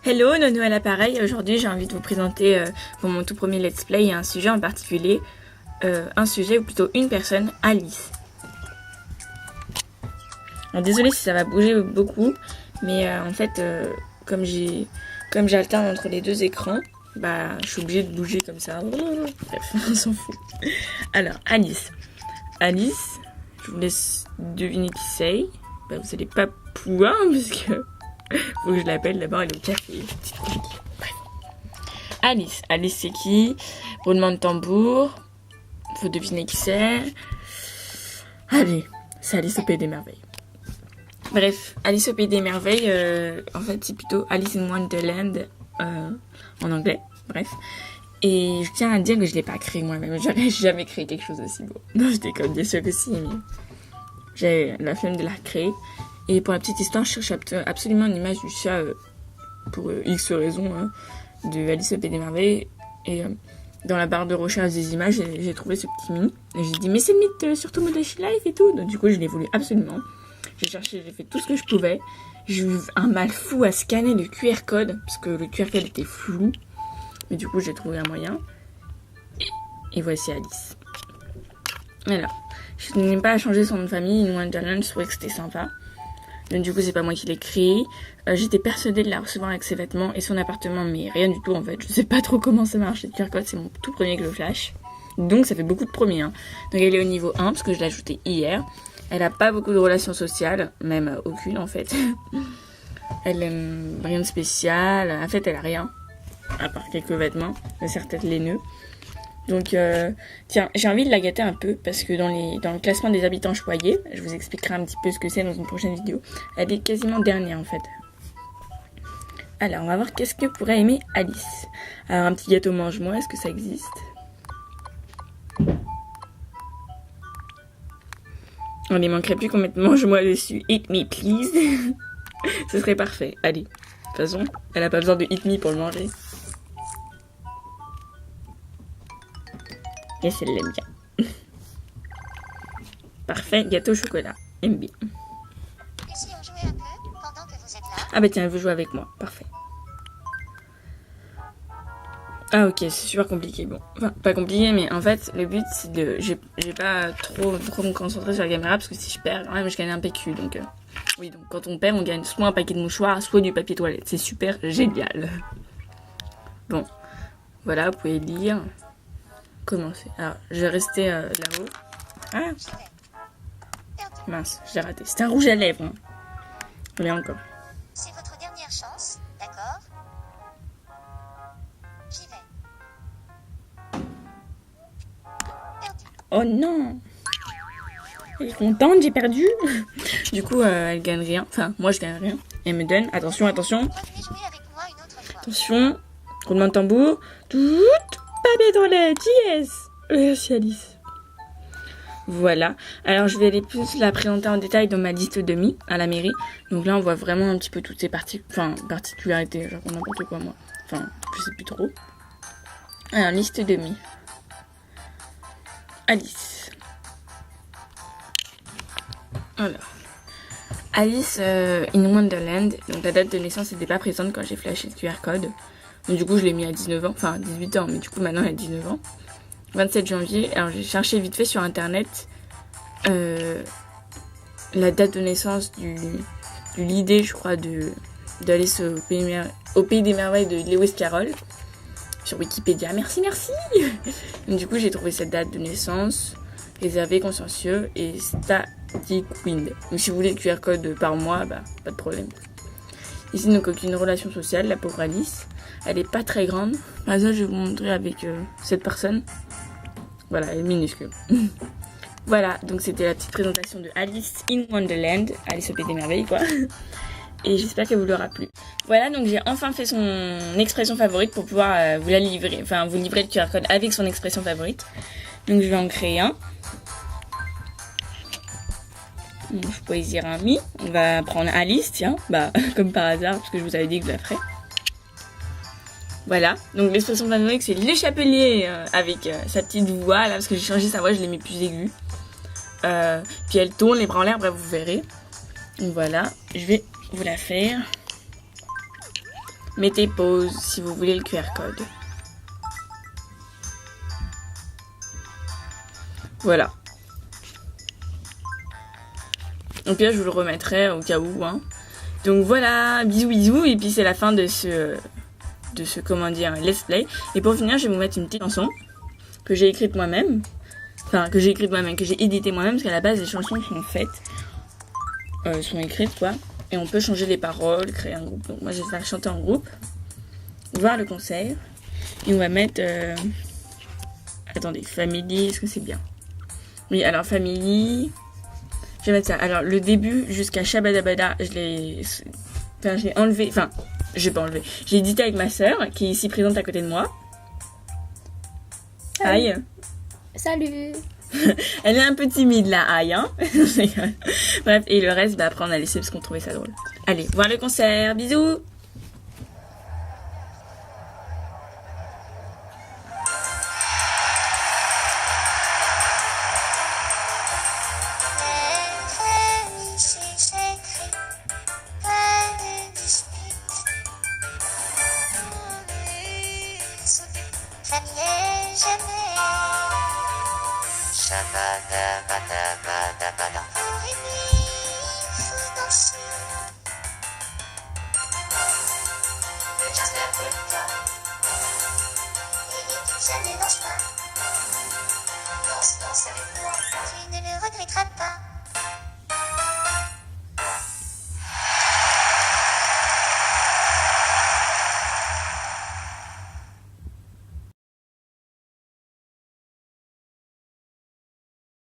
Hello, Nono à l'appareil. Aujourd'hui, j'ai envie de vous présenter pour mon tout premier let's play un sujet en particulier. Un sujet, ou plutôt une personne, Alice. Alors, désolée si ça va bouger beaucoup, mais en fait, comme j'alterne entre les deux écrans, bah, je suis obligée de bouger comme ça. Bref, on s'en fout. Alors, Alice. Alice, je vous laisse deviner qui c'est. Bah, vous allez pas pouvoir, parce que faut que je l'appelle d'abord, elle est au café. Bref. Alice. Alice, c'est qui? Roulement de tambour. Faut deviner qui c'est. Allez, c'est Alice au Pays des Merveilles. Bref, Alice au Pays des Merveilles, en fait, c'est plutôt Alice in Wonderland en anglais. Bref. Et je tiens à dire que je l'ai pas créé moi-même. J'aurais jamais créé quelque chose aussi beau. Non, je déconne, bien sûr que si, mais j'ai la flemme de la créer. Et pour la petite histoire, je cherche absolument une image du chat pour X raisons de Alice au Pays des Merveilles. Et dans la barre de recherche des images, j'ai trouvé ce petit mini. Et j'ai dit, mais c'est le mythe sur Tomodachi Life et tout. Donc du coup, je l'ai voulu absolument. J'ai cherché, j'ai fait tout ce que je pouvais. J'ai eu un mal fou à scanner le QR code, parce que le QR code était flou. Mais du coup, j'ai trouvé un moyen. Et voici Alice. Alors, je n'ai pas à changer son nom de famille, In Wonderland, je trouvais que c'était sympa. Donc du coup, c'est pas moi qui l'ai créé. J'étais persuadée de la recevoir avec ses vêtements et son appartement, mais rien du tout en fait. Je sais pas trop comment ça marche. Le QR code, c'est mon tout premier Glow Flash. Donc ça fait beaucoup de premiers. Donc elle est au niveau 1 parce que je l'ai ajouté hier. Elle a pas beaucoup de relations sociales, même aucune en fait. Elle aime rien de spécial. En fait, elle a rien, à part quelques vêtements, de certains laineux. Donc, tiens, j'ai envie de la gâter un peu parce que dans le classement des habitants choyés, je vous expliquerai un petit peu ce que c'est dans une prochaine vidéo, elle est quasiment dernière en fait. Alors, on va voir qu'est-ce que pourrait aimer Alice. Alors, un petit gâteau mange-moi, est-ce que ça existe? On n'y manquerait plus qu'on mette mange-moi dessus. Eat me, please. Ce serait parfait. Allez, de toute façon, elle n'a pas besoin de eat me pour le manger. Et elle l'aime bien. Parfait, gâteau au chocolat. Aime bien. Et si on jouait un peu pendant que vous êtes là? Ah bah tiens, elle veut jouer avec moi. Parfait. Ah ok, c'est super compliqué. Bon, enfin, pas compliqué, mais en fait, le but, c'est de... J'ai pas trop me concentrer sur la caméra, parce que si je perds, quand même, je gagne un PQ. Donc, oui, donc quand on perd, on gagne soit un paquet de mouchoirs, soit du papier toilette. C'est super génial. Bon, voilà, vous pouvez lire. Commencer. Alors, je vais rester là-haut. Ah mince, j'ai raté. C'était un rouge à lèvres. Hein. Allez, encore. C'est votre dernière chance, d'accord? J'y vais. Perdu. Oh non! Elle est contente, j'ai perdu. Du coup, elle gagne rien. Enfin, moi, je gagne rien. Elle me donne. Attention, attention. Revenez jouer avec moi une autre fois. Attention. Roulement de tambour. Tout. Papier toilette. Yes! Merci, Alice. Voilà. Alors, je vais aller plus la présenter en détail dans ma liste de mi à la mairie. Donc là, on voit vraiment un petit peu toutes ces particularités. Genre n'importe quoi, moi. Enfin, je sais plus trop. Alors, liste de mi. Alice. Alors. Alice in Wonderland. Donc, la date de naissance n'était pas présente quand j'ai flashé le QR code. Donc, du coup, je l'ai mis à 19 ans. Enfin, 18 ans. Mais du coup, maintenant, elle a 19 ans. 27 janvier. Alors, j'ai cherché vite fait sur internet la date de naissance du l'idée, je crois, d'Alice au Pays des Merveilles de Lewis Carroll sur Wikipédia. Merci. Donc, du coup, j'ai trouvé cette date de naissance, réservé, consciencieux et static wind. Donc, si vous voulez le QR code par mois, bah, pas de problème. Ici, donc, aucune relation sociale, la pauvre Alice. Elle est pas très grande. Par exemple, je vais vous montrer avec cette personne. Voilà, elle est minuscule. Voilà, donc c'était la petite présentation de Alice in Wonderland. Alice au Pays des Merveilles, quoi. Et j'espère qu'elle vous l'aura plu. Voilà, donc j'ai enfin fait son expression favorite pour pouvoir vous la livrer. Enfin, vous livrer le QR code avec son expression favorite. Donc je vais en créer un. Donc, je peux choisir un mi. On va prendre Alice, tiens. Bah, comme par hasard, parce que je vous avais dit que je la ferais. Voilà, donc l'expression favorite c'est le chapelier avec sa petite voix là, parce que j'ai changé sa voix, je l'ai mis plus aiguë. Puis elle tourne les bras en l'air, bref vous verrez. Donc voilà, je vais vous la faire. mettez pause si vous voulez le QR code. Voilà. Au pire, je vous le remettrai au cas où. Hein. Donc voilà, bisous bisous. Et puis c'est la fin de ce comment dire, let's play. Et pour finir, je vais vous mettre une petite chanson que j'ai écrite moi-même. Enfin, que j'ai édité moi-même, parce qu'à la base, les chansons sont faites, sont écrites, quoi. Et on peut changer les paroles, créer un groupe. Donc moi, je vais faire chanter en groupe, voir le concert. Et on va mettre... Attendez, Family, est-ce que c'est bien? Oui, alors Family... Je vais mettre ça. Alors, le début jusqu'à Shabadabada, je l'ai enlevé... Enfin, j'ai pas enlevé. J'ai édité avec ma sœur, qui est ici présente à côté de moi. Aïe. Salut. Elle est un peu timide là, aïe, hein. Bref, et le reste, après on a laissé parce qu'on trouvait ça drôle. Allez, voir le concert, bisous. Shabada bada bada bada.